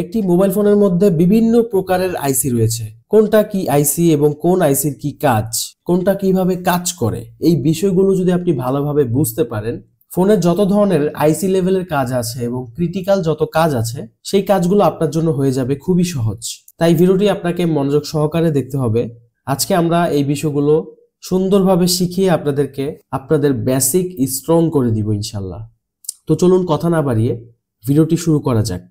একটি মোবাইল ফোনের মধ্যে বিভিন্ন প্রকারের আইসি রয়েছে। কোনটা কি আইসি এবং কোন আইসির কি কাজ, কোনটা কিভাবে কাজ করে, এই বিষয়গুলো যদি আপনি ভালোভাবে বুঝতে পারেন, ফোনের যত ধরনের আইসি লেভেলের কাজ আছে এবং ক্রিটিক্যাল যত কাজ আছে সেই কাজগুলো আপনার জন্য হয়ে যাবে খুবই সহজ। তাই ভিডিওটি আপনাকে মনোযোগ সহকারে দেখতে হবে। আজকে আমরা এই বিষয়গুলো সুন্দরভাবে শিখিয়ে আপনাদেরকে আপনাদের বেসিক স্ট্রং করে দিব ইনশাল্লাহ। তো চলুন কথা না বাড়িয়ে ভিডিওটি শুরু করা যাক।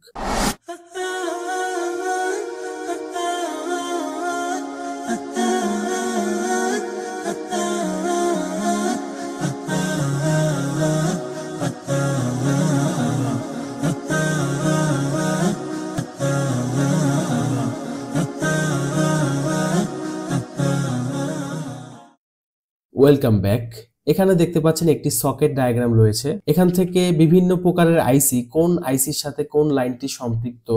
Welcome back. এখানে দেখতে পাচ্ছেন একটি সকেট ডায়াগ্রাম রয়েছে। এখান থেকে বিভিন্ন প্রকারের আইসি, কোন আইসির সাথে কোন লাইনটি সম্পৃক্ত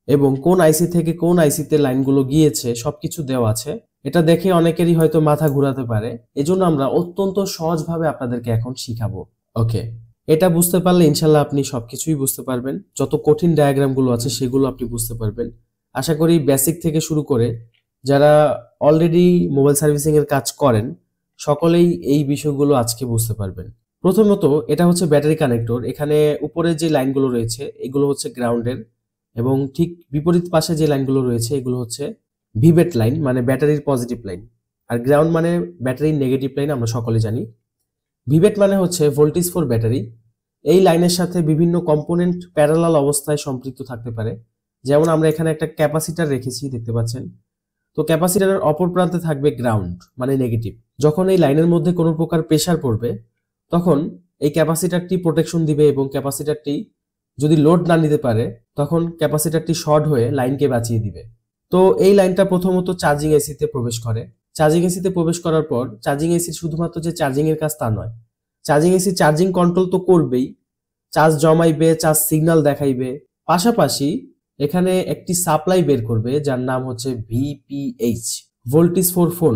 এবং কোন আইসি থেকে কোন আইসিতে লাইনগুলো গিয়েছে সবকিছু দেওয়া আছে। এটা দেখে অনেকেরই হয়তো মাথা ঘুরাতে পারে, এজন্য আমরা অত্যন্ত সহজভাবে আপনাদেরকে এখন শিখাবো। ওকে, এটা বুঝতে পারলে ইনশাল্লাহ আপনি সবকিছুই বুঝতে পারবেন। যত কঠিন ডায়াগ্রামগুলো আছে সেগুলো আপনি বুঝতে পারবেন। আশা করি বেসিক থেকে শুরু করে যারা অলরেডি মোবাইল সার্ভিসিং এর কাজ করেন সকলেই এই বিষয়গুলো আজকে বুঝতে পারবেন। প্রথমত এটা হচ্ছে ব্যাটারি কানেক্টর। এখানে উপরে যে লাইনগুলো রয়েছে এগুলো হচ্ছে গ্রাউন্ডের এবং ঠিক বিপরীত পাশে যে লাইনগুলো রয়েছে এগুলো হচ্ছে ভিভেট লাইন, মানে ব্যাটারির পজিটিভ লাইন। আর গ্রাউন্ড মানে ব্যাটারির নেগেটিভ লাইন, আমরা সকলে জানি। ভিভেট মানে হচ্ছে ভোল্টেজ ফর ব্যাটারি। এই লাইনের সাথে বিভিন্ন কম্পোনেন্ট প্যারালাল অবস্থায় সম্পৃক্ত থাকতে পারে। যেমন আমরা এখানে একটা ক্যাপাসিটার রেখেছি, দেখতে পাচ্ছেন। তো ক্যাপাসিটরের অপর প্রান্তে থাকবে গ্রাউন্ড মানে নেগেটিভ। যখন এই লাইনের মধ্যে কোনো প্রকার প্রেসার পড়বে তখন এই ক্যাপাসিটরটি প্রোটেকশন দিবে এবং ক্যাপাসিটরটি যদি লোড না নিতে পারে তখন ক্যাপাসিটরটি শর্ট হয়ে লাইনকে বাঁচিয়ে দিবে। তো এই লাইনটা প্রথমত চার্জিং এসিতে প্রবেশ করে। চার্জিং এসিতে প্রবেশ করার পর চার্জিং এসি শুধুমাত্র যে চার্জিং এর কাজ তা নয়, চার্জিং এসি চার্জিং কন্ট্রোল তো করবেই, চার্জ জমাইবে, চার্জ সিগন্যাল দেখাইবে, পাশাপাশি এখানে একটি সাপ্লাই বের করবে যার নাম হচ্ছে ভিপিএইচ, ভোল্টেজ ফর ফোন।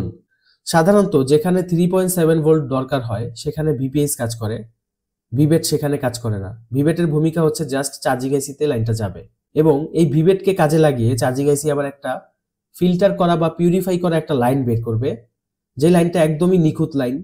সাধারণত যেখানে 3.7 ভোল্ট দরকার হয় সেখানে ভিপিএইচ কাজ করে, ভিভেট সেখানে কাজ করে না। ভিভেটের ভূমিকা হচ্ছে জাস্ট চার্জিং এসিতে লাইনটা যাবে এবং এই ভিভেটকে কাজে লাগিয়ে চার্জিং এসি আবার একটা ফিল্টার করা বা পিউরিফাই করা একটা লাইন বের করবে, যে লাইনটা একদমই নিখুঁত লাইন।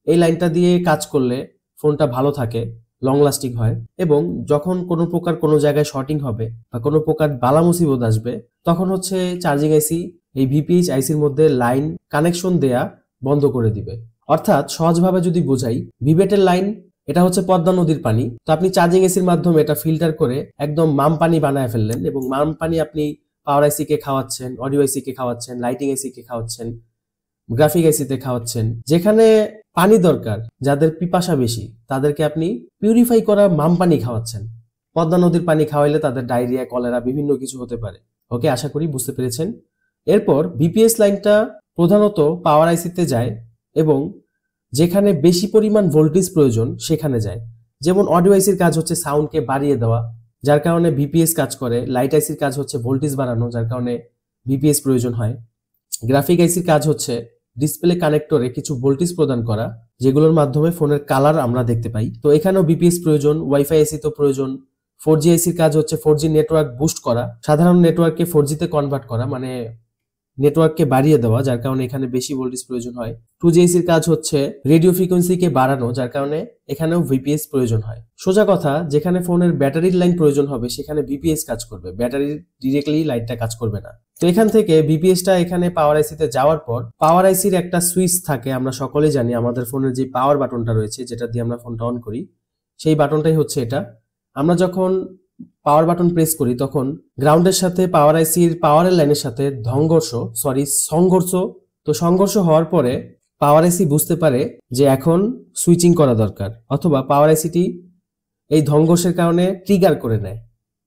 এই লাইনটা দিয়ে কাজ করলে ফোনটা ভালো থাকে, লং লাস্টিং হয় এবং যখন কোনো প্রকার কোনো জায়গায় শর্টিং হবে বা কোনো প্রকার বালা মুসিবত আসবে তখন হচ্ছে চার্জিং আইসি এই ভিপিএইচ আইসির মধ্যে লাইন কানেকশন দেয়া বন্ধ করে দিবে। অর্থাৎ সহজভাবে যদি বোঝাই, ভিভেটের লাইন এটা হচ্ছে পদ্মা নদীর পানি। তো আপনি চার্জিং এসির মাধ্যমে এটা ফিল্টার করে একদম মাম পানি বানায় ফেললেন এবং মাম পানি আপনি পাওয়ার আইসি কে খাওয়াচ্ছেন, অডিও আইসি কে খাওয়াচ্ছেন, লাইটিং আইসি কে খাওয়াচ্ছেন, গ্রাফিক আইসিতে খাওয়াচ্ছেন। যেখানে পানি দরকার, যাদের পিপাসা বেশি, তাদেরকে আপনি পিউরিফাই করা মাম পানি খাওয়াচ্ছেন। পদ্মা নদীর পানি খাওয়াইলে তাদের ডায়রিয়া, কলেরা বিভিন্ন কিছু হতে পারে। ওকে, আশা করি বুঝতে পেরেছেন। এরপর ভিপিএস লাইনটা প্রধানত পাওয়ার আইসিতে যায় এবং যেখানে বেশি পরিমাণ ভোল্টেজ প্রয়োজন সেখানে যায়। যেমন অডিও আইসির কাজ হচ্ছে সাউন্ডকে বাড়িয়ে দেওয়া, যার কারণে ভিপিএস কাজ করে। লাইট আইসির কাজ হচ্ছে ভোল্টেজ বাড়ানো, যার কারণে ভিপিএস প্রয়োজন হয়। গ্রাফিক আইসির কাজ হচ্ছে ডিসপ্লে কানেক্টরে কিছু ভোল্টেজ প্রদান করা, যেগুলোর মাধ্যমে ফোনের কালার আমরা দেখতে পাই। তো এখানেও বিপিএস প্রয়োজন। ওয়াইফাই আইসি তো প্রয়োজন। 4G আইসির কাজ হচ্ছে 4G নেটওয়ার্ক বুস্ট করা, সাধারণ নেটওয়ার্ককে 4G তে কনভার্ট করা, মানে নেটওয়ার্ককে বাড়িয়ে দেওয়া, যার কারণে এখানে বেশি ভোল্টেজ প্রয়োজন হয়। 2G আইসির কাজ হচ্ছে রেডিও ফ্রিকোয়েন্সিকে বাড়ানো, যার কারণে এখানেও ভিপিএস প্রয়োজন হয়। সোজা কথা, যেখানে ফোনের ব্যাটারির লাইন প্রয়োজন হবে সেখানে ভিপিএস কাজ করবে, ব্যাটারির ডিরেক্টলি লাইনটা কাজ করবে না। তো এখান থেকে ভিপিএসটা এখানে পাওয়ার আইসিতে যাওয়ার পর পাওয়ার আইসির একটা সুইচ থাকে, আমরা সকলেই জানি। আমাদের ফোনের যে পাওয়ার বাটনটা রয়েছে, যেটা দিয়ে আমরা ফোনটা অন করি, সেই বাটনটাই হচ্ছে এটা। আমরা যখন পাওয়ার বাটন প্রেস করি তখন গ্রাউন্ডের সাথে পাওয়ার আইসির পাওয়ারের লাইনের সাথে সংঘর্ষ। তো সংঘর্ষ হওয়ার পরে পাওয়ার আইসি বুঝতে পারে যে এখন সুইচিং করা দরকার, অথবা পাওয়ার আইসিটি এই সংঘর্ষের কারণে ট্রিগার করে নেয়।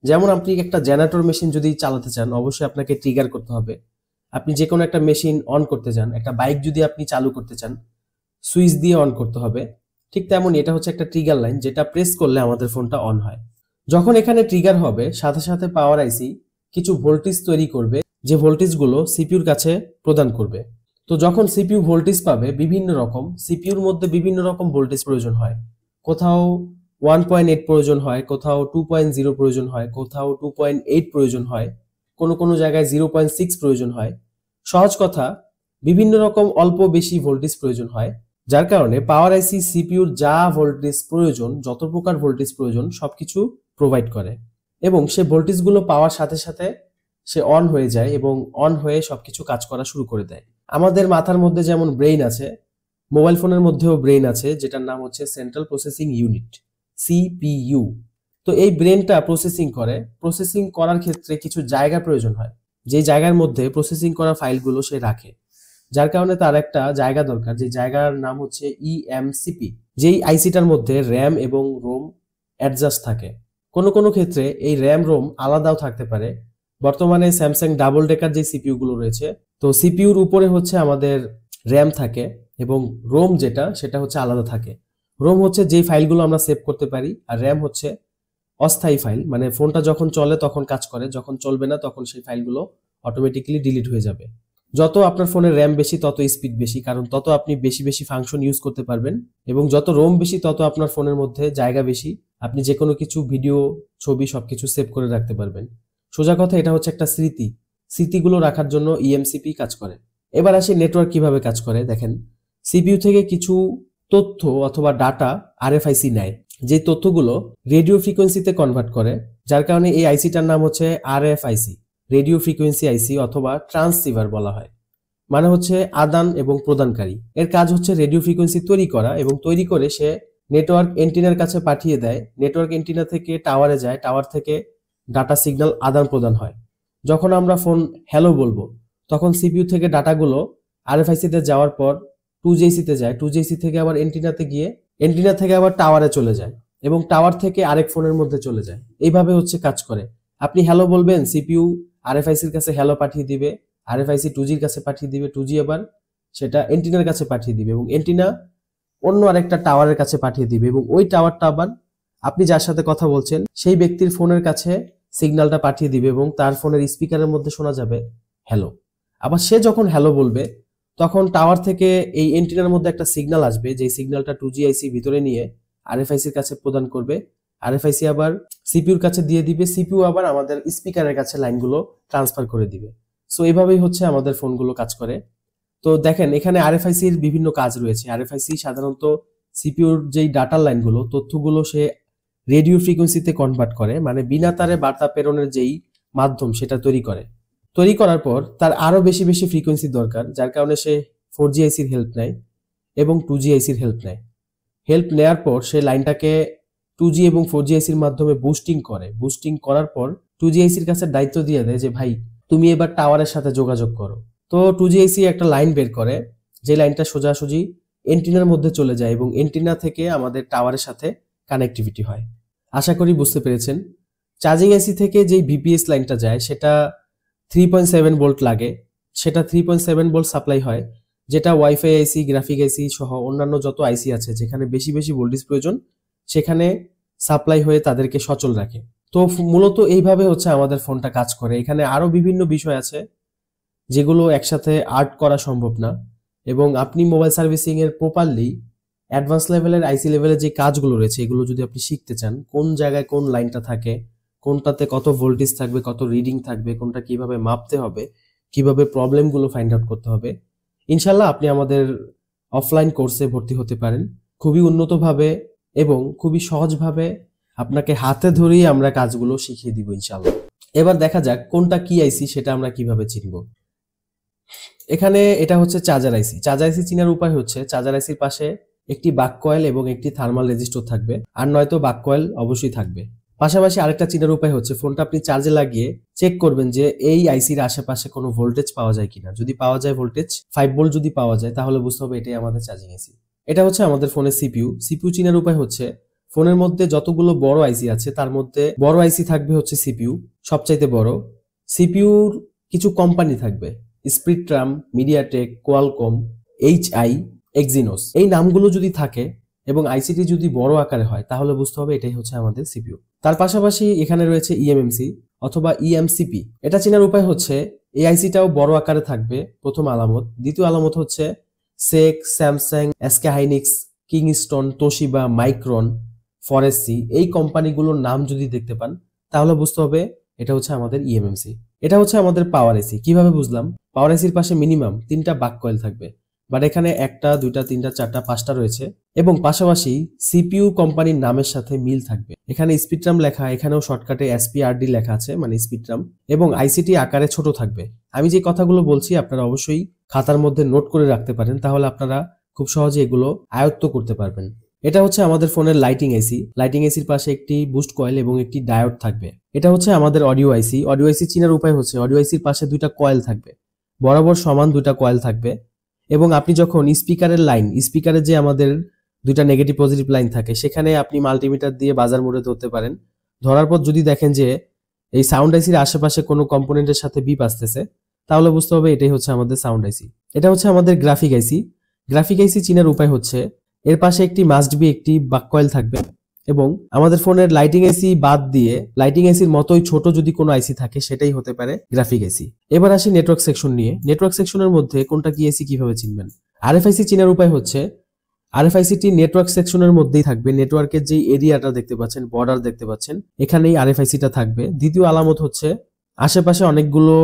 যেমন আপনি একটা জেনারেটর মেশিন যদি চালাতে চান, অবশ্যই আপনাকে ট্রিগার করতে হবে। আপনি যে কোনো একটা মেশিন অন করতে চান, একটা বাইক যদি আপনি চালু করতে চান, সুইচ দিয়ে অন করতে হবে। ঠিক তেমনই এটা হচ্ছে একটা ট্রিগার লাইন, যেটা প্রেস করলে আমাদের ফোনটা অন হয়। যখন এখানে ট্রিগার হবে সাথে সাথে পাওয়ার আইসি কিছু ভোল্টেজ তৈরি করবে, যে ভোল্টেজগুলো সিপিইউর কাছে প্রদান করবে। তো যখন সিপিইউ ভোল্টেজ পাবে বিভিন্ন রকম, সিপিইউর মধ্যে বিভিন্ন রকম ভোল্টেজ প্রয়োজন হয়। কোথাও 1.8 প্রয়োজন হয়, কোথাও 2.0 প্রয়োজন হয়, কোথাও 2.8 প্রয়োজন হয়, কোনো কোনো জায়গায় 0.6 প্রয়োজন হয়। সহজ কথা, বিভিন্ন রকম অল্প বেশি ভোল্টেজ প্রয়োজন হয়, যার কারণে পাওয়ার আইসি সিপিইউর যা ভোল্টেজ প্রয়োজন, যত প্রকার ভোল্টেজ প্রয়োজন সবকিছু প্রোভাইড করে এবং সে ভোল্টেজগুলো পাওয়ার সাথে সাথে সে অন হয়ে যায় এবং অন হয়ে সবকিছু কাজ করা শুরু করে দেয়। আমাদের মাথার মধ্যে যেমন ব্রেইন আছে, মোবাইল ফোনের মধ্যেও ব্রেইন আছে, যেটার নাম হচ্ছে সেন্ট্রাল প্রসেসিং ইউনিট, সিপিইউ। তো এই ব্রেনটা প্রসেসিং করার ক্ষেত্রে কিছু জায়গা প্রয়োজন হয়, যে জায়গার মধ্যে প্রসেসিং করা ফাইলগুলো সে রাখে, যার কারণে তার একটা জায়গা দরকার, যে জায়গার নাম হচ্ছে ইএমসিপি। যেই আইসিটার মধ্যে র্যাম এবং রোম অ্যাডজাস্ট থাকে। কোনো কোনো ক্ষেত্রে এই র্যাম রোম আলাদাও থাকতে পারে। বর্তমানে স্যামসাং ডাবল ডেকার যে সিপিইউ গুলো রয়েছে, তো সিপিইউর উপরে হচ্ছে আমাদের র্যাম থাকে এবং রোম যেটা সেটা হচ্ছে আলাদা থাকে। রোম হচ্ছে যেই ফাইলগুলো আমরা সেভ করতে পারি, আর র্যাম হচ্ছে অস্থায়ী ফাইল, মানে ফোনটা যখন চলে তখন কাজ করে, যখন চলবে না তখন সেই ফাইলগুলো অটোমেটিক্যালি ডিলিট হয়ে যাবে। যত আপনার ফোনের র্যাম বেশি তত স্পিড বেশি, কারণ তত আপনি বেশি বেশি ফাংশন ইউজ করতে পারবেন, এবং যত রোম বেশি তত আপনার ফোনের মধ্যে জায়গা বেশি, আপনি যে কোনো কিছু ভিডিও, ছবি সবকিছু সেভ করে রাখতে পারবেন। সোজা কথা, এটা হচ্ছে একটা স্মৃতিগুলো রাখার জন্য ইএমসিপি কাজ করে। এবার আসি নেটওয়ার্ক কিভাবে কাজ করে। দেখেন, সিপিইউ থেকে কিছু তথ্য অথবা ডাটা আরএফআইসি নেয়, যে তথ্যগুলো রেডিও ফ্রিকোয়েন্সিতে কনভার্ট করে, যার কারণে এই আইসিটার নাম হচ্ছে আরএফআইসি, রেডিও ফ্রিকোয়েন্সি আইসি অথবা ট্রান্সসিভার বলা হয়। মানে হচ্ছে আদান এবং প্রদানকারী। এর কাজ হচ্ছে রেডিও ফ্রিকোয়েন্সি তৈরি করা, এবং তৈরি করে সে নেটওয়ার্ক এন্টিনার কাছে পাঠিয়ে দেয়। নেটওয়ার্ক এন্টিনা থেকে টাওয়ারে যায়, টাওয়ার থেকে ডাটা সিগন্যাল আদান প্রদান হয়। যখন আমরা ফোন হ্যালো বলবো, তখন সিপিইউ থেকে ডাটাগুলো আরএফআইসি তে যাওয়ার পর 2GC তে যায়, 2GC থেকে আবার এন্টিনাতে গিয়ে এন্টিনা থেকে আবার টাওয়ারে চলে যায়, এবং টাওয়ার থেকে আরেক ফোনের মধ্যে চলে যায়। এইভাবে হচ্ছে কাজ করে। আপনি হ্যালো বলবেন, সিপিইউ আরএফআইসির কাছে হ্যালো পাঠিয়ে দিবে, আরএফআইসি 2Gর কাছে পাঠিয়ে দিবে, 2G আবার সেটা এন্টিনার কাছে পাঠিয়ে দিবে, এবং এন্টিনা অন্য আরেকটা টাওয়ারের কাছে পাঠিয়ে দিবে, এবং ওই টাওয়ারটা আবার আপনি যার সাথে কথা বলছেন সেই ব্যক্তির ফোনের কাছে সিগন্যালটা পাঠিয়ে দিবে, এবং তার ফোনের স্পিকারের মধ্যে শোনা যাবে হ্যালো। আবার সে যখন হ্যালো বলবে, তখন টাওয়ার থেকে এই এন্টিনার মধ্যে একটা সিগন্যাল আসবে, যে সিগন্যালটা 2GIC ভিতরে নিয়ে আরএফআইসির কাছে প্রদান করবে। আরএফআইসি আবার সিপিইউর কাছে দিয়ে দিবে, সিপিইউ আবার আমাদের স্পিকারের কাছে লাইনগুলো ট্রান্সফার করে দিবে। সো এইভাবেই হচ্ছে আমাদের ফোনগুলো কাজ করে। তো দেখেন, এখানে আরএফআইসির বিভিন্ন কাজ রয়েছে। আরএফআইসি সাধারণত সিপিইউর যেই ডাটার লাইনগুলো, তথ্যগুলো সে রেডিও ফ্রিকোয়েন্সিতে কনভার্ট করে, মানে বিনা তারে বার্তা প্রেরণের যেই মাধ্যম সেটা তৈরি করার পর তার আরো বেশি বেশি ফ্রিকোয়েন্সি দরকার, যার কারণে সে 4GICর হেল্প নেয় এবং 2GICর হেল্প নেয়। হেল্প নেয়ার পর সে লাইনটাকে 2G এবং 4GICর মাধ্যমে বুস্টিং করার পর 2GICর কাছে দায়িত্ব দিয়ে দেয় যে ভাই তুমি এবার টাওয়ারের সাথে যোগাযোগ করো। তো 2GIC একটা লাইন বের করে, যে লাইনটা সোজাসুজি এন্টিনার মধ্যে চলে যায়, এবং এন্টিনা থেকে আমাদের টাওয়ারের সাথে কানেক্টিভিটি হয়। আশা করি বুঝতে পেরেছেন। চার্জিং আইসি থেকে যেই ভিপিএস লাইনটা যায় সেটা 3.7 ভোল্ট লাগে, সেটা 3.7 ভোল্ট সাপ্লাই হয়, যেটা ওয়াইফাই আইসি, গ্রাফিক আইসি সহ অন্যান্য যত আইসি আছে যেখানে বেশি বেশি ভোল্টেজ প্রয়োজন, সেখানে সাপ্লাই হয়ে তাদেরকে সচল রাখে। তো মূলত এইভাবে হচ্ছে আমাদের ফোনটা কাজ করে। এখানে আরো বিভিন্ন বিষয় আছে যেগুলো একসাথে আর্ট করা সম্ভব না, এবং আপনি মোবাইল সার্ভিসিং এর প্রপারলি অ্যাডভান্স লেভেলের আইসি লেভেলের যে কাজগুলো রয়েছে, এগুলো যদি আপনি শিখতে চান, কোন জায়গায় কোন লাইনটা থাকে, কোনটাতে কত ভোল্টেজ থাকবে, কত রিডিং থাকবে, কোনটা কিভাবে মাপতে হবে, কিভাবে প্রবলেমগুলো ফাইন্ড আউট করতে হবে, ইনশাল্লাহ আপনি আমাদের অফলাইন কোর্সে ভর্তি হতে পারেন। খুবই উন্নতভাবে এবং খুবই সহজভাবে আপনাকে হাতে ধরেই আমরা কাজগুলো শিখিয়ে দিব ইনশাল্লাহ। এবার দেখা যাক কোনটা কি আইসি সেটা আমরা কিভাবে চিনব। এখানে এটা হচ্ছে চার্জার আইসি। চার্জার আইসি চিনার উপায় হচ্ছে, চার্জার আইসির পাশে একটি বাক কয়েল এবং একটি থার্মাল রেজিস্টর থাকবে, আর নয়তো বাক কয়েল অবশ্যই থাকবে। পাশাপাশি আরেকটা চিনার উপায় হচ্ছে, ফোনটা আপনি চার্জে লাগিয়ে চেক করবেন যে এই আইসির আশেপাশে কোনো ভোল্টেজ পাওয়া যায় কিনা। যদি পাওয়া যায় ভোল্টেজ 5 ভোল্ট যদি পাওয়া যায়, তাহলে বুঝতে হবে এটাই আমাদের চার্জিং আইসি। এটা হচ্ছে আমাদের ফোনের সিপিইউ চিনার উপায় হচ্ছে, ফোনের মধ্যে যতগুলো বড় আইসি আছে তার মধ্যে বড় আইসি থাকবে হচ্ছে সিপিইউ, সবচাইতে বড়। সিপিইউর কিছু কোম্পানি থাকবে, স্প্রিট্রাম, মিডিয়াটেক, কোয়ালকম, HI, এক্সিনোস। এই নামগুলো যদি থাকে এবং আইসিটি যদি বড় আকারে হয়, তাহলে বুঝতে হবে এটাই হচ্ছে আমাদের সিপিইউ। তার পাশাপাশি এখানে রয়েছে ইএমএমসি অথবা ইএমসিপি। এটা চেনার উপায় হচ্ছে, এই আইসিটাও বড় আকারে থাকবে, প্রথম আলামত। দ্বিতীয় আলামত হচ্ছে সেক, Samsung, SK Hynix, Kingston, Toshiba, Micron, ফরেস্টসি, এই কোম্পানিগুলোর নাম যদি দেখতে পান তাহলে বুঝতে হবে এটা হচ্ছে আমাদের ইএমএমসি। এটা হচ্ছে আমাদের পাওয়ার এসি। কিভাবে বুঝলাম? পাওয়ার এসির পাশে মিনিমাম 3টা বাক কয়েল থাকবে, বাট এখানে 1টা 2টা 3টা 4টা 5টা রয়েছে এবং পাশাপাশি সিপিইউ কোম্পানির নামের সাথে মিল থাকবে। এখানে স্পিডরাম লেখা, এখানেও শর্টকাটে এসপিআরডি লেখা আছে, মানে স্পিডরাম, এবং আইসিটি আকারে ছোট থাকবে। আমি যে কথাগুলো বলছি আপনারা অবশ্যই খাতার মধ্যে নোট করে রাখতে পারেন, তাহলে আপনারা খুব সহজে এগুলো আয়ত্ত করতে পারবেন। এটা হচ্ছে আমাদের ফোনের লাইটিং আইসি। লাইটিং আইসির পাশে একটি বুস্ট কয়েল এবং একটি ডায়োড থাকবে। এটা হচ্ছে আমাদের অডিও আইসি। অডিও আইসি চিনার উপায় হচ্ছে অডিও আইসির পাশে 2টা কয়েল থাকবে, বরাবর সমান 2টা কয়েল থাকবে, এবং আপনি যখন স্পিকারের যে আমাদের 2টা নেগেটিভ পজিটিভ লাইন থাকে, সেখানে আপনি মাল্টিমিটার দিয়ে বাজার মোডে ধরতে পারেন। ধরার পর যদি দেখেন যে এই সাউন্ড আইসির আশেপাশে কোনো কম্পোনেন্টের সাথে বিপ আসতেছে, তাহলে বুঝতে হবে এটাই হচ্ছে আমাদের সাউন্ড আইসি। এটা হচ্ছে আমাদের গ্রাফিক আইসি। গ্রাফিক আইসি চিনার উপায় হচ্ছে এর পাশে একটি বাক কয়েল থাকবে, এবং আমাদের ফোনের লাইটিং আইসি বাদ দিয়ে লাইটিং আইসির মতোই ছোট যদি কোনো আইসি থাকে সেটাই হতে পারে গ্রাফিক আইসি। এবার আসি নেটওয়ার্ক সেকশন নিয়ে। নেটওয়ার্ক সেকশনের মধ্যে কোনটা কি আইসি কিভাবে চিনবেন? আরএফআইসি চিনার উপায় হচ্ছে আরএফআইসিটি নেটওয়ার্ক সেকশনের মধ্যেই থাকবে। নেটওয়ার্কের যে এরিয়াটা দেখতে পাচ্ছেন, বর্ডার দেখতে পাচ্ছেন, এখানেই আরএফআইসিটা থাকবে। দ্বিতীয় আলামত হচ্ছে আশেপাশে অনেকগুলো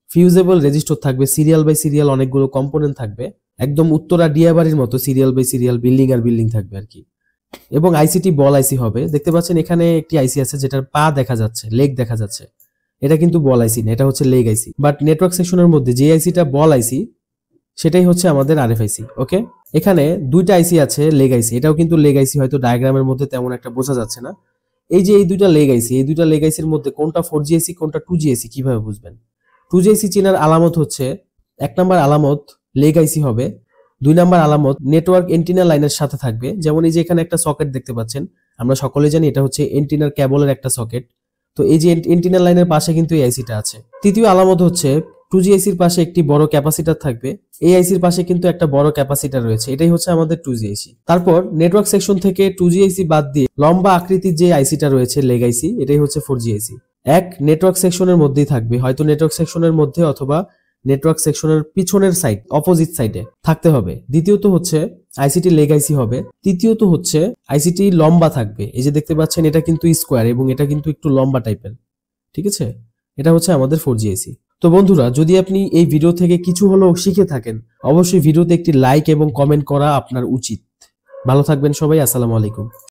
ফিউজেবল রেজিস্টার থাকবে, সিরিয়াল বাই সিরিয়াল অনেকগুলো কম্পোনেন্ট থাকবে, একদম উত্তরা ডিয়াবাড়ির মতো সিরিয়াল বাই সিরিয়াল বিল্ডিং আর বিল্ডিং থাকবে আর কি। এবং আইসিটি বল আইসি হবে। দেখতে পাচ্ছেন এখানে একটি আইসি আছে যেটার পা দেখা যাচ্ছে, লেগ দেখা যাচ্ছে, এটা কিন্তু বল আইসি না, এটা হচ্ছে লেগ আইসি। বাট নেটওয়ার্ক সেকশনের মধ্যে যে আইসিটা বল আইসি সেটাই হচ্ছে আমাদের আরএফআইসি। ওকে, এখানে 2টা আইসি আছে লেগ আইসি, এটাও কিন্তু লেগ আইসি, হয়তো ডায়াগ্রামের মধ্যে তেমন একটা বোঝা যাচ্ছে না। এই যে এই 2টা লেগ আইসি, এই 2টা লেগ আইসির মধ্যে কোনটা 4G আইসি কোনটা 2G আইসি কিভাবে বুঝবেন? 2G আইসি চেনার আলামত হচ্ছে 1 নাম্বার আলামত লেগ আইসি হবে, 2 নাম্বার আলামত নেটওয়ার্ক এন্টিনা লাইনের সাথে থাকবে। যেমন এই যে এখানে একটা সকেট দেখতে পাচ্ছেন, আমরা সকলে জানি এটা হচ্ছে এন্টিনার কেবলের একটা সকেট। তো এই যে এন্টিনা লাইনের পাশে কিন্তু এই আইসিটা আছে। তৃতীয় আলামত হচ্ছে 2G আইসির পাশে একটি বড় ক্যাপাসিটর থাকবে, এই আইসির পাশে কিন্তু একটা বড় ক্যাপাসিটর রয়েছে, এটাই হচ্ছে আমাদের 2G আইসি। তারপর নেটওয়ার্ক সেকশন থেকে 2G আইসি বাদ দিয়ে লম্বা আকৃতির যে আইসিটা রয়েছে লেগ আইসি, এটাই হচ্ছে 4G আইসি। এক নেটওয়ার্ক সেকশনের মধ্যেই থাকবে, হয়তো নেটওয়ার্ক সেকশনের মধ্যে অথবা নেটওয়ার্ক সেকশনের পিছনের সাইড, অপোজিট সাইডে থাকতে হবে। দ্বিতীয়ত হচ্ছে আইসিটি লেগ আইসি হবে। তৃতীয়ত হচ্ছে আইসিটি লম্বা থাকবে, এই যে দেখতে পাচ্ছেন এটা কিন্তু স্কোয়ার এবং এটা কিন্তু একটু লম্বা টাইপের, ঠিক আছে? এটা হচ্ছে আমাদের 4G আইসি। তো বন্ধুরা, যদি আপনি এই ভিডিও থেকে কিছু হলেও শিখে থাকেন, অবশ্যই ভিডিওতে একটি লাইক এবং কমেন্ট করা আপনার উচিত। ভালো থাকবেন সবাই, আসসালামু আলাইকুম।